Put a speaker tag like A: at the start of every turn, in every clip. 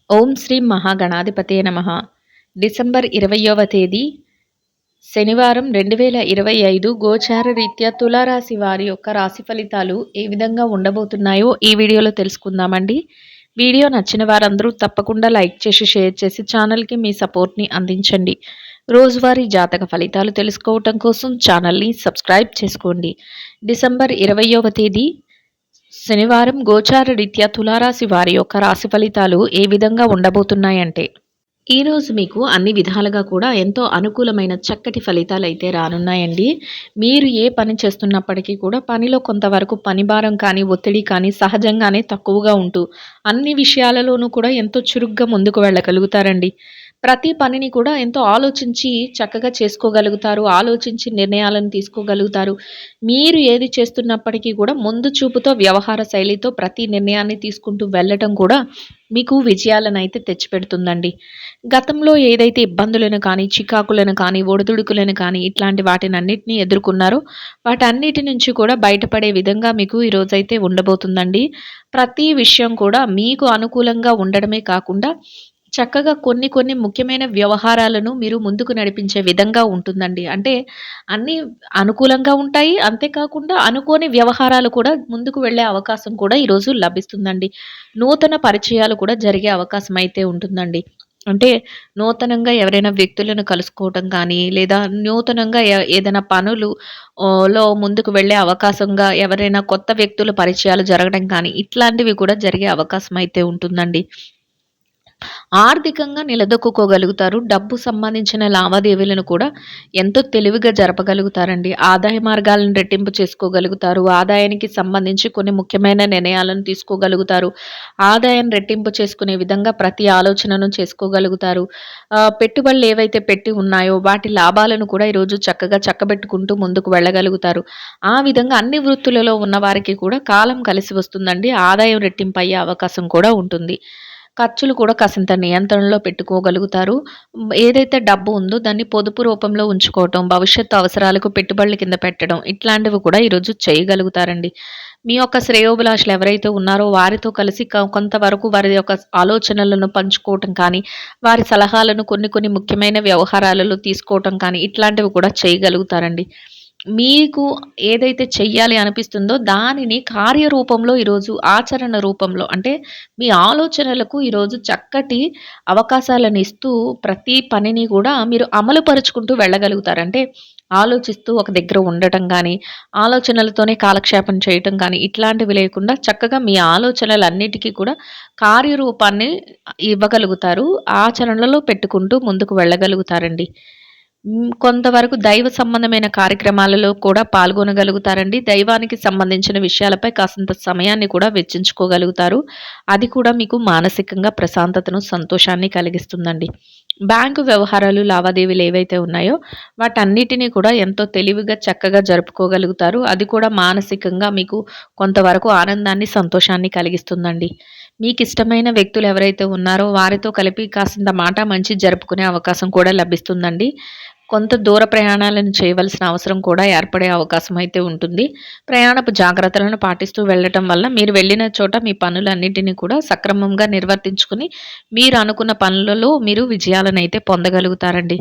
A: ఓం శ్రీ మహాగణాధిపతే నమః. డిసెంబర్ 20వ తేదీ శనివారం 2025 గోచార రీత్యా తులారాశి వారి యొక్క రాశి ఫలితాలు ఏ విధంగా ఉండబోతున్నాయో ఈ వీడియోలో తెలుసుకుందామండి. వీడియో నచ్చిన వారందరూ తప్పకుండా లైక్ చేసి షేర్ చేసి ఛానల్కి మీ సపోర్ట్ని అందించండి. రోజువారీ జాతక ఫలితాలు తెలుసుకోవటం కోసం ఛానల్ని సబ్స్క్రైబ్ చేసుకోండి. డిసెంబర్ 20వ తేదీ శనివారం గోచార రీత్యా తులారాశి వారి యొక్క రాశి ఫలితాలు ఏ విధంగా ఉండబోతున్నాయంటే, ఈరోజు మీకు అన్ని విధాలుగా కూడా ఎంతో అనుకూలమైన చక్కటి ఫలితాలు అయితే రానున్నాయండి. మీరు ఏ పని చేస్తున్నప్పటికీ కూడా పనిలో కొంతవరకు పని భారం కానీ ఒత్తిడి కానీ సహజంగానే తక్కువగా ఉంటూ అన్ని విషయాలలోనూ కూడా ఎంతో చురుగ్గా ముందుకు వెళ్ళగలుగుతారండి. ప్రతి పనిని కూడా ఎంతో ఆలోచించి చక్కగా చేసుకోగలుగుతారు. ఆలోచించి నిర్ణయాలను తీసుకోగలుగుతారు. మీరు ఏది చేస్తున్నప్పటికీ కూడా ముందు చూపుతో వ్యవహార శైలితో ప్రతి నిర్ణయాన్ని తీసుకుంటూ వెళ్ళటం కూడా మీకు విజయాలనైతే తెచ్చిపెడుతుందండి. గతంలో ఏదైతే ఇబ్బందులను కానీ, చికాకులను కానీ, ఒడిదుడుకులను కానీ ఇట్లాంటి వాటినన్నిటిని ఎదుర్కొన్నారో వాటన్నిటి నుంచి కూడా బయటపడే విధంగా మీకు ఈరోజైతే ఉండబోతుందండి. ప్రతి విషయం కూడా మీకు అనుకూలంగా ఉండడమే కాకుండా చక్కగా కొన్ని కొన్ని ముఖ్యమైన వ్యవహారాలను మీరు ముందుకు నడిపించే విధంగా ఉంటుందండి. అంటే అన్నీ అనుకూలంగా ఉంటాయి. అంతేకాకుండా అనుకోని వ్యవహారాలు కూడా ముందుకు వెళ్ళే అవకాశం కూడా ఈరోజు లభిస్తుందండి. నూతన పరిచయాలు కూడా జరిగే అవకాశం అయితే ఉంటుందండి. అంటే నూతనంగా ఎవరైనా వ్యక్తులను కలుసుకోవటం కానీ, లేదా నూతనంగా ఏదైనా పనులు లో ముందుకు వెళ్ళే అవకాశంగా ఎవరైనా కొత్త వ్యక్తుల పరిచయాలు జరగడం కానీ, ఇట్లాంటివి కూడా జరిగే అవకాశం అయితే ఉంటుందండి. ఆర్థికంగా నిలదొక్కుకోగలుగుతారు. డబ్బు సంబంధించిన లావాదేవీలను కూడా ఎంతో తెలివిగా జరపగలుగుతారండి. ఆదాయ మార్గాలను రెట్టింపు చేసుకోగలుగుతారు. ఆదాయానికి సంబంధించి కొన్ని ముఖ్యమైన నిర్ణయాలను తీసుకోగలుగుతారు. ఆదాయం రెట్టింపు చేసుకునే విధంగా ప్రతి ఆలోచనను చేసుకోగలుగుతారు. పెట్టుబడులు ఏవైతే పెట్టి ఉన్నాయో వాటి లాభాలను కూడా ఈరోజు చక్కగా చక్కబెట్టుకుంటూ ముందుకు వెళ్ళగలుగుతారు. ఆ విధంగా అన్ని వృత్తులలో ఉన్న వారికి కూడా కాలం కలిసి వస్తుందండి. ఆదాయం రెట్టింపు అయ్యే అవకాశం కూడా ఉంటుంది. ఖర్చులు కూడా కాసింత నియంత్రణలో పెట్టుకోగలుగుతారు. ఏదైతే డబ్బు ఉందో దాన్ని పొదుపు రూపంలో ఉంచుకోవటం, భవిష్యత్తు అవసరాలకు పెట్టుబడుల కింద పెట్టడం ఇట్లాంటివి కూడా ఈరోజు చేయగలుగుతారండి. మీ యొక్క శ్రేయోభిలాషులు ఎవరైతే ఉన్నారో వారితో కలిసి కొంతవరకు వారి యొక్క ఆలోచనలను పంచుకోవటం కానీ, వారి సలహాలను కొన్ని కొన్ని ముఖ్యమైన వ్యవహారాలలో తీసుకోవటం కానీ ఇట్లాంటివి కూడా చేయగలుగుతారండి. మీకు ఏదైతే చెయ్యాలి అనిపిస్తుందో దానిని కార్యరూపంలో ఈరోజు ఆచరణ రూపంలో అంటే మీ ఆలోచనలకు ఈరోజు చక్కటి అవకాశాలను ఇస్తూ ప్రతి పనిని కూడా మీరు అమలు పరుచుకుంటూ వెళ్ళగలుగుతారు. అంటే ఆలోచిస్తూ ఒక దగ్గర ఉండటం కానీ, ఆలోచనలతోనే కాలక్షేపం చేయటం కానీ ఇట్లాంటివి లేకుండా చక్కగా మీ ఆలోచనలన్నిటికీ కూడా కార్యరూపాన్ని ఇవ్వగలుగుతారు. ఆచరణలో పెట్టుకుంటూ ముందుకు వెళ్ళగలుగుతారండి. కొంతవరకు దైవ సంబంధమైన కార్యక్రమాలలో కూడా పాల్గొనగలుగుతారండి. దైవానికి సంబంధించిన విషయాలపై కాసింత సమయాన్ని కూడా వెచ్చించుకోగలుగుతారు. అది కూడా మీకు మానసికంగా ప్రశాంతతను, సంతోషాన్ని కలిగిస్తుందండి. బ్యాంకు వ్యవహారాలు, లావాదేవీలు ఏవైతే ఉన్నాయో వాటన్నిటిని కూడా ఎంతో తెలివిగా, చక్కగా జరుపుకోగలుగుతారు. అది కూడా మానసికంగా మీకు కొంతవరకు ఆనందాన్ని, సంతోషాన్ని కలిగిస్తుందండి. మీకిష్టమైన వ్యక్తులు ఎవరైతే ఉన్నారో వారితో కలిపి కాసింత మాట మంచి జరుపుకునే అవకాశం కూడా లభిస్తుందండి. కొంత దూర ప్రయాణాలను చేయవలసిన అవసరం కూడా ఏర్పడే అవకాశం అయితే ఉంటుంది. ప్రయాణపు జాగ్రత్తలను పాటిస్తూ వెళ్ళటం వల్ల మీరు వెళ్ళిన చోట మీ పనులన్నిటిని కూడా సక్రమంగా నిర్వర్తించుకుని మీరు అనుకున్న పనులలో మీరు విజయాలనైతే పొందగలుగుతారండి.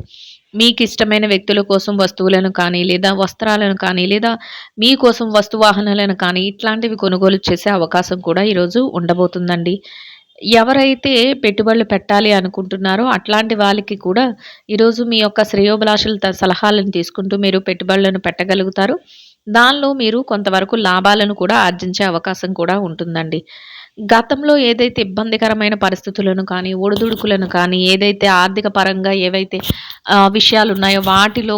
A: మీకు ఇష్టమైన వ్యక్తుల కోసం వస్తువులను కానీ, లేదా వస్త్రాలను కానీ, లేదా మీకోసం వస్తు వాహనాలను కానీ ఇట్లాంటివి కొనుగోలు చేసే అవకాశం కూడా ఈరోజు ఉండబోతుందండి. ఎవరైతే పెట్టుబడులు పెట్టాలి అనుకుంటున్నారో అట్లాంటి వాళ్ళకి కూడా ఈరోజు మీ యొక్క శ్రేయోభిలాషుల సలహాలను తీసుకుంటూ మీరు పెట్టుబడులను పెట్టగలుగుతారు. దానిలో మీరు కొంతవరకు లాభాలను కూడా ఆర్జించే అవకాశం కూడా ఉంటుందండి. గతంలో ఏదైతే ఇబ్బందికరమైన పరిస్థితులను కానీ, ఒడిదుడుకులను కానీ, ఏదైతే ఆర్థిక పరంగా ఏవైతే విషయాలున్నాయో వాటిలో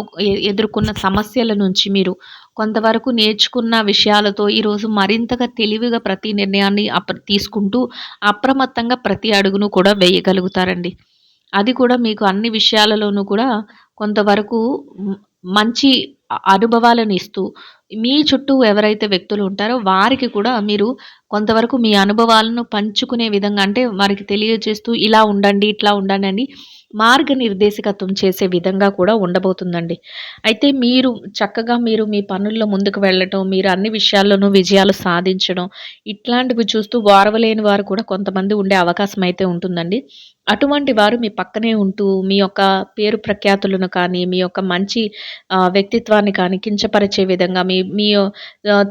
A: ఎదుర్కొన్న సమస్యల నుంచి మీరు కొంతవరకు నేర్చుకున్న విషయాలతో ఈరోజు మరింతగా తెలివిగా ప్రతి నిర్ణయాన్ని తీసుకుంటూ అప్రమత్తంగా ప్రతి అడుగును కూడా వేయగలుగుతారండి. అది కూడా మీకు అన్ని విషయాలలోనూ కూడా కొంతవరకు మంచి అనుభవాలను ఇస్తూ, మీ చుట్టూ ఎవరైతే వ్యక్తులు ఉంటారో వారికి కూడా మీరు కొంతవరకు మీ అనుభవాలను పంచుకునే విధంగా అంటే వారికి తెలియజేస్తూ ఇలా ఉండండి, ఇట్లా ఉండండని మార్గనిర్దేశకత్వం చేసే విధంగా కూడా ఉండబోతుందండి. అయితే మీరు చక్కగా మీరు మీ పనుల్లో ముందుకు వెళ్ళటం, మీరు అన్ని విషయాల్లోనూ విజయాలు సాధించడం, ఇట్లాంటివి చూస్తూ ఓర్వలేని వారు కూడా కొంతమంది ఉండే అవకాశం అయితే ఉంటుందండి. అటువంటి వారు మీ పక్కనే ఉంటూ మీ యొక్క పేరు ప్రఖ్యాతులను కానీ, మీ యొక్క మంచి వ్యక్తిత్వాన్ని కానీ కించపరిచే విధంగా మీ మీ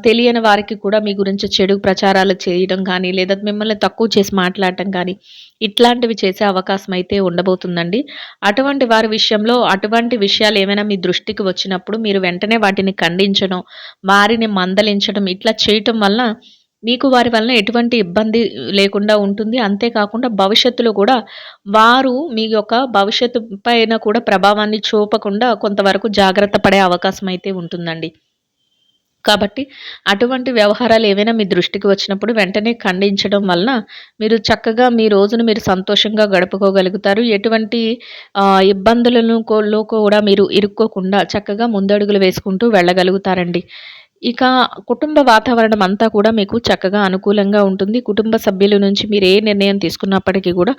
A: తెలియని వారికి కూడా మీ గురించి చెడు ప్రచారాలు చేయడం కానీ, లేదా మిమ్మల్ని తక్కువ చేసి మాట్లాడటం కానీ, ఇట్లాంటివి చేసే అవకాశం అయితే ఉండబోతుందండి. అటువంటి వారి విషయంలో అటువంటి విషయాలు ఏమైనా మీ దృష్టికి వచ్చినప్పుడు మీరు వెంటనే వాటిని ఖండించడం, వారిని మందలించడం ఇట్లా చేయటం వలన మీకు వారి వలన ఎటువంటి ఇబ్బంది లేకుండా ఉంటుంది. అంతేకాకుండా భవిష్యత్తులో కూడా వారు మీ యొక్క భవిష్యత్తు పైన కూడా ప్రభావాన్ని చూపకుండా కొంతవరకు జాగ్రత్త పడే అవకాశం అయితే ఉంటుందండి. కాబట్టి అటువంటి వ్యవహారాలు ఏవైనా మీ దృష్టికి వచ్చినప్పుడు వెంటనే ఖండించడం వలన మీరు చక్కగా మీ రోజును మీరు సంతోషంగా గడుపుకోగలుగుతారు. ఎటువంటి ఇబ్బందులను లో కూడా మీరు ఇరుక్కోకుండా చక్కగా ముందడుగులు వేసుకుంటూ వెళ్ళగలుగుతారండి. ఇక కుటుంబ వాతావరణం అంతా కూడా మీకు చక్కగా అనుకూలంగా ఉంటుంది. కుటుంబ సభ్యుల నుంచి మీరు ఏ నిర్ణయం తీసుకున్నప్పటికీ కూడా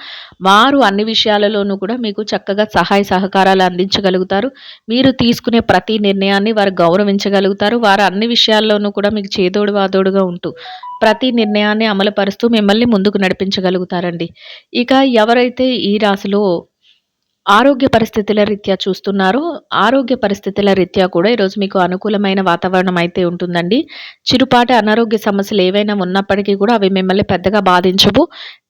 A: వారు అన్ని విషయాలలోనూ కూడా మీకు చక్కగా సహాయ సహకారాలు అందించగలుగుతారు. మీరు తీసుకునే ప్రతి నిర్ణయాన్ని వారు గౌరవించగలుగుతారు. వారు అన్ని విషయాల్లోనూ కూడా మీకు చేదోడు వాదోడుగా ఉంటూ ప్రతి నిర్ణయాన్ని అమలుపరుస్తూ మిమ్మల్ని ముందుకు నడిపించగలుగుతారండి. ఇక ఎవరైతే ఈ రాశిలో ఆరోగ్య పరిస్థితుల రీత్యా చూస్తున్నారో, ఆరోగ్య పరిస్థితుల రీత్యా కూడా ఈరోజు మీకు అనుకూలమైన వాతావరణం అయితే ఉంటుందండి. చిరుపాటి అనారోగ్య సమస్యలు ఏవైనా ఉన్నప్పటికీ కూడా అవి మిమ్మల్ని పెద్దగా బాధించవు.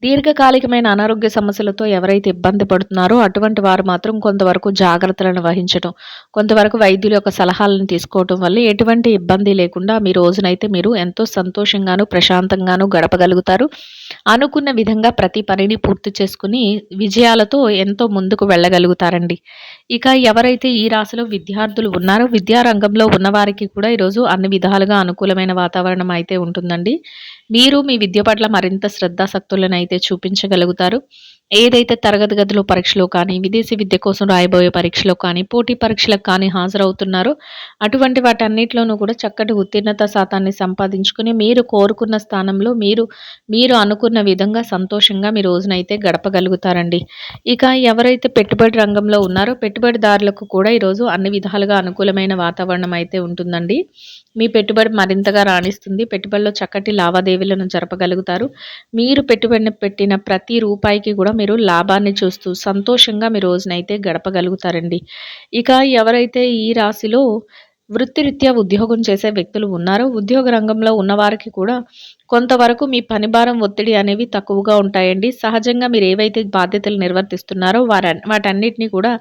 A: దీర్ఘకాలికమైన అనారోగ్య సమస్యలతో ఎవరైతే ఇబ్బంది పడుతున్నారో అటువంటి వారు మాత్రం కొంతవరకు జాగ్రత్తలను వహించడం, కొంతవరకు వైద్యుల యొక్క సలహాలను తీసుకోవటం వల్ల ఎటువంటి ఇబ్బంది లేకుండా మీ రోజునైతే మీరు ఎంతో సంతోషంగాను, ప్రశాంతంగాను గడపగలుగుతారు. అనుకున్న విధంగా ప్రతి పనిని పూర్తి చేసుకుని విజయాలతో ఎంతో ముందుకు వెళ్ళగలుగుతారండి. ఇక ఎవరైతే ఈ రాశిలో విద్యార్థులు ఉన్నారో విద్యా రంగంలో ఉన్నవారికి కూడా ఈరోజు అన్ని విధాలుగా అనుకూలమైన వాతావరణం అయితే ఉంటుందండి. మీరు మీ విద్య పట్ల మరింత శ్రద్ధాసక్తులనైతే చూపించగలుగుతారు. ఏదైతే తరగతి గదిలో పరీక్షలో కానీ, విదేశీ విద్య కోసం రాయబోయే పరీక్షలో కానీ, పోటీ పరీక్షలకు కానీ హాజరవుతున్నారో అటువంటి వాటన్నిటిలోనూ కూడా చక్కటి ఉత్తీర్ణత శాతాన్ని సంపాదించుకొని మీరు కోరుకున్న స్థానంలో మీరు అనుకున్న విధంగా సంతోషంగా మీ రోజునైతే గడపగలుగుతారండి. ఇక ఎవరైతే పెట్టుబడి రంగంలో ఉన్నారో పెట్టుబడిదారులకు కూడా ఈరోజు అన్ని విధాలుగా అనుకూలమైన వాతావరణం అయితే ఉంటుందండి. మీ పెట్టుబడి మరింతగా రాణిస్తుంది. పెట్టుబడిలో చక్కటి లావాదేవీలను జరపగలుగుతారు. మీరు పెట్టుబడిని పెట్టిన ప్రతి రూపాయికి కూడా మీరు లాభాన్ని చూస్తూ సంతోషంగా మీ రోజునైతే గడపగలుగుతారండి. ఇక ఎవరైతే ఈ రాశిలో వృత్తిరీత్యా ఉద్యోగం చేసే వ్యక్తులు ఉన్నారో ఉద్యోగ రంగంలో ఉన్నవారికి కూడా కొంతవరకు మీ పనిభారం ఒత్తిడి అనేవి తక్కువగా ఉంటాయండి. సహజంగా మీరు ఏవైతే బాధ్యతలు నిర్వర్తిస్తున్నారో వాటన్నిటిని కూడా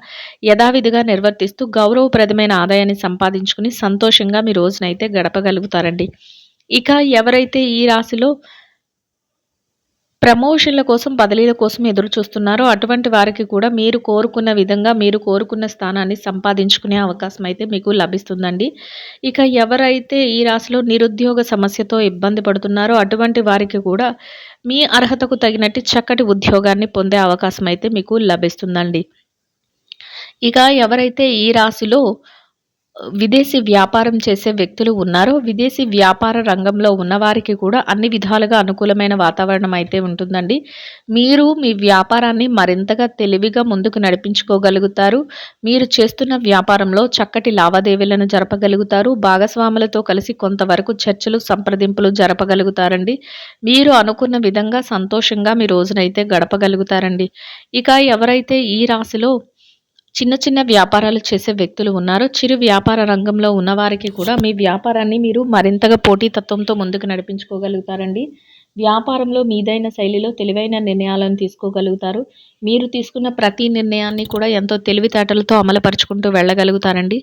A: యథావిధిగా నిర్వర్తిస్తూ గౌరవప్రదమైన ఆదాయాన్ని సంపాదించుకుని సంతోషంగా మీ రోజునైతే గడపగలుగుతారండి. ఇక ఎవరైతే ఈ రాశిలో ప్రమోషన్‌ల కోసం, బదిలీల కోసం ఎదురు చూస్తున్నారో అటువంటి వారికి కూడా మీరు కోరుకున్న విధంగా, మీరు కోరుకున్న స్థానాన్ని సంపాదించుకునే అవకాశం అయితే మీకు లభిస్తుందండి. ఇక ఎవరైతే ఈ రాశిలో నిరుద్యోగ సమస్యతో ఇబ్బంది పడుతున్నారో అటువంటి వారికి కూడా మీ అర్హతకు తగినట్టు చక్కటి ఉద్యోగాన్ని పొందే అవకాశం అయితే మీకు లభిస్తుందండి. ఇక ఎవరైతే ఈ రాశిలో విదేశీ వ్యాపారం చేసే వ్యక్తులు ఉన్నారో, విదేశీ వ్యాపార రంగంలో ఉన్నవారికి కూడా అన్ని విధాలుగా అనుకూలమైన వాతావరణం అయితే ఉంటుందండి. మీరు మీ వ్యాపారాన్ని మరింతగా తెలివిగా ముందుకు నడిపించుకోగలుగుతారు. మీరు చేస్తున్న వ్యాపారంలో చక్కటి లావాదేవీలను జరపగలుగుతారు. భాగస్వాములతో కలిసి కొంతవరకు చర్చలు, సంప్రదింపులు జరపగలుగుతారండి. మీరు అనుకున్న విధంగా సంతోషంగా మీ రోజునైతే గడపగలుగుతారండి. ఇక ఎవరైతే ఈ రాశిలో చిన్న చిన్న వ్యాపారాలు చేసే వ్యక్తులు ఉన్నారో, చిరు వ్యాపార రంగంలో ఉన్నవారికి కూడా మీ వ్యాపారాన్ని మీరు మరింతగా పోటీతత్వంతో ముందుకు నడిపించుకోగలుగుతారండి. వ్యాపారంలో మీదైన శైలిలో తెలివైన నిర్ణయాలను తీసుకోగలుగుతారు. మీరు తీసుకున్న ప్రతి నిర్ణయాన్ని కూడా ఎంతో తెలివితేటలతో అమలుపరుచుకుంటూ వెళ్ళగలుగుతారండి.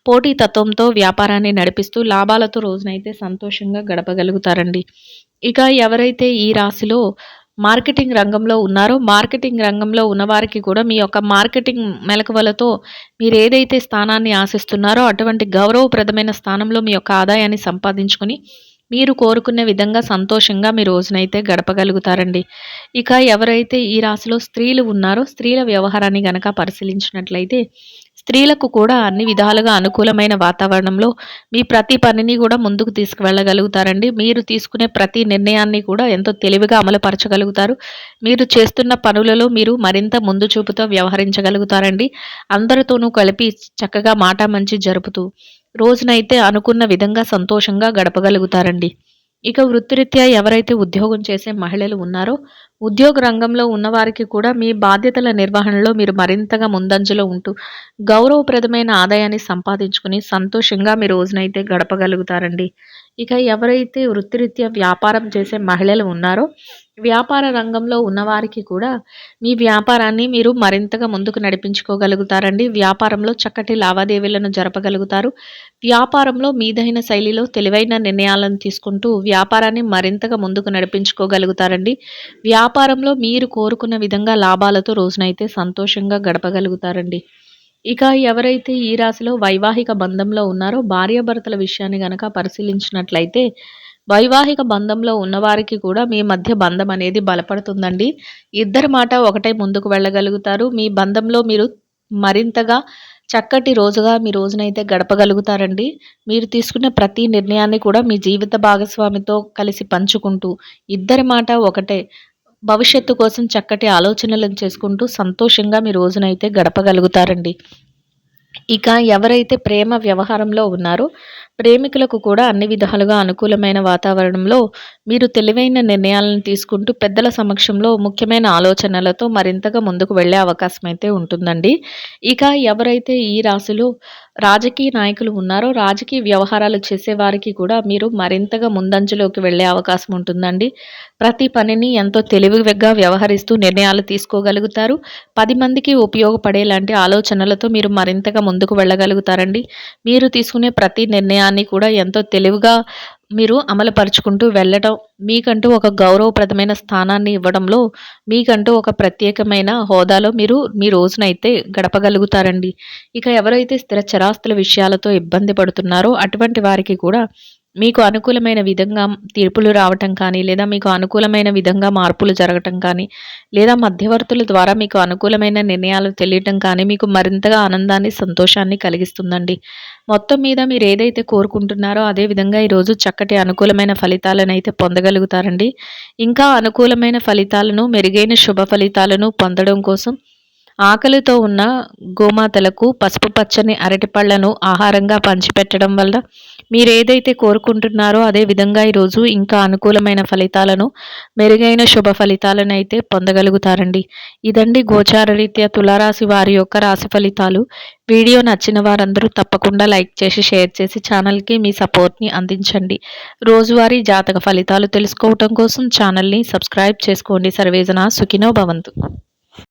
A: పోటీతత్వంతో వ్యాపారాన్ని నడిపిస్తూ లాభాలతో రోజునైతే సంతోషంగా గడపగలుగుతారండి. ఇక ఎవరైతే ఈ రాశిలో మార్కెటింగ్ రంగంలో ఉన్నారో, మార్కెటింగ్ రంగంలో ఉన్నవారికి కూడా మీ యొక్క మార్కెటింగ్ మెళకువలతో మీరేదైతే స్థానాన్ని ఆశిస్తున్నారో అటువంటి గౌరవప్రదమైన స్థానంలో మీ యొక్క ఆదాయాన్ని సంపాదించుకొని మీరు కోరుకునే విధంగా సంతోషంగా మీ రోజునైతే గడపగలుగుతారండి. ఇక ఎవరైతే ఈ రాశిలో స్త్రీలు ఉన్నారో స్త్రీల వ్యవహారాన్ని గనక పరిశీలించినట్లయితే స్త్రీలకు కూడా అన్ని విధాలుగా అనుకూలమైన వాతావరణంలో మీ ప్రతి పనిని కూడా ముందుకు తీసుకువెళ్ళగలుగుతారండి. మీరు తీసుకునే ప్రతి నిర్ణయాన్ని కూడా ఎంతో తెలివిగా అమలుపరచగలుగుతారు. మీరు చేస్తున్న పనులలో మీరు మరింత ముందు చూపుతో వ్యవహరించగలుగుతారండి. అందరితోనూ కలిపి చక్కగా మాటామంచి జరుపుతూ రోజునైతే అనుకున్న విధంగా సంతోషంగా గడపగలుగుతారండి. ఇక వృత్తిరీత్యా ఎవరైతే ఉద్యోగం చేసే మహిళలు ఉన్నారో, ఉద్యోగ రంగంలో ఉన్నవారికి కూడా మీ బాధ్యతల నిర్వహణలో మీరు మరింతగా ముందంజలో ఉంటూ, గౌరవప్రదమైన ఆదాయాన్ని సంపాదించుకొని సంతోషంగా మీ రోజునైతే గడపగలుగుతారండి. ఇక ఎవరైతే వృత్తిరీత్యా వ్యాపారం చేసే మహిళలు ఉన్నారో, వ్యాపార రంగంలో ఉన్నవారికి కూడా మీ వ్యాపారాన్ని మీరు మరింతగా ముందుకు నడిపించుకోగలుగుతారండి. వ్యాపారంలో చక్కటి లావాదేవీలను జరపగలుగుతారు. వ్యాపారంలో మీదైన శైలిలో తెలివైన నిర్ణయాలను తీసుకుంటూ వ్యాపారాన్ని మరింతగా ముందుకు నడిపించుకోగలుగుతారండి. వ్యాపారంలో మీరు కోరుకున్న విధంగా లాభాలతో రోజునైతే సంతోషంగా గడపగలుగుతారండి. ఇక ఎవరైతే ఈ రాశిలో వైవాహిక బంధంలో ఉన్నారో భార్యాభర్తల విషయాన్ని గనక పరిశీలించినట్లయితే వైవాహిక బంధంలో ఉన్నవారికి కూడా మీ మధ్య బంధం అనేది బలపడుతుందండి. ఇద్దరి మాట ఒకటే ముందుకు వెళ్ళగలుగుతారు. మీ బంధంలో మీరు మరింతగా చక్కటి రోజుగా మీ రోజునైతే గడపగలుగుతారండి. మీరు తీసుకున్న ప్రతి నిర్ణయాన్ని కూడా మీ జీవిత భాగస్వామితో కలిసి పంచుకుంటూ ఇద్దరి మాట ఒకటే భవిష్యత్తు కోసం చక్కటి ఆలోచనలను చేసుకుంటూ సంతోషంగా మీ రోజునైతే గడపగలుగుతారండి. ఇక ఎవరైతే ప్రేమ వ్యవహారంలో ఉన్నారో ప్రేమికులకు కూడా అన్ని విధాలుగా అనుకూలమైన వాతావరణంలో మీరు తెలివైన నిర్ణయాలను తీసుకుంటూ పెద్దల సమక్షంలో ముఖ్యమైన ఆలోచనలతో మరింతగా ముందుకు వెళ్ళే అవకాశం అయితే ఉంటుందండి. ఇక ఎవరైతే ఈ రాశిలో రాజకీయ నాయకులు ఉన్నారో రాజకీయ వ్యవహారాలు చేసేవారికి కూడా మీరు మరింతగా ముందంజలోకి వెళ్ళే అవకాశం ఉంటుందండి. ప్రతి పనిని ఎంతో తెలివిగా వ్యవహరిస్తూ నిర్ణయాలు తీసుకోగలుగుతారు. 10 మందికి ఉపయోగపడేలాంటి ఆలోచనలతో మీరు మరింతగా ముందుకు వెళ్ళగలుగుతారండి. మీరు తీసుకునే ప్రతి నిర్ణయాన్ని కూడా ఎంతో తెలివిగా మీరు అమలుపరుచుకుంటూ వెళ్ళడం, మీకంటూ ఒక గౌరవప్రదమైన స్థానాన్ని ఇవ్వడంలో, మీకంటూ ఒక ప్రత్యేకమైన హోదాలో మీరు మీ రోజునైతే గడపగలుగుతారండి. ఇక ఎవరైతే స్థిర చరాస్తుల విషయాలతో ఇబ్బంది పడుతున్నారో అటువంటి వారికి కూడా మీకు అనుకూలమైన విధంగా తీర్పులు రావటం కానీ, లేదా మీకు అనుకూలమైన విధంగా మార్పులు జరగటం కానీ, లేదా మధ్యవర్తుల ద్వారా మీకు అనుకూలమైన నిర్ణయాలు తెలియటం కానీ మీకు మరింతగా ఆనందాన్ని, సంతోషాన్ని కలిగిస్తుందండి. మొత్తం మీద మీరు ఏదైతే కోరుకుంటున్నారో అదే విధంగా ఈరోజు చక్కటి అనుకూలమైన ఫలితాలను అయితే పొందగలుగుతారండి. ఇంకా అనుకూలమైన ఫలితాలను, మెరుగైన శుభ ఫలితాలను పొందడం కోసం ఆకలితో ఉన్న గోమాతలకు పసుపు పచ్చని అరటిపళ్లను ఆహారంగా పంచిపెట్టడం వల్ల మీరేదైతే కోరుకుంటున్నారో అదే విధంగా ఈరోజు ఇంకా అనుకూలమైన ఫలితాలను, మెరుగైన శుభ ఫలితాలను అయితే పొందగలుగుతారండి. ఇదండి గోచార రీత్యా తులారాశి వారి యొక్క రాశి ఫలితాలు. వీడియో నచ్చిన వారందరూ తప్పకుండా లైక్ చేసి, షేర్ చేసి ఛానల్కి మీ సపోర్ట్ని అందించండి. రోజువారీ జాతక ఫలితాలు తెలుసుకోవటం కోసం ఛానల్ని సబ్స్క్రైబ్ చేసుకోండి. సర్వేజన సుఖినో భవంతు.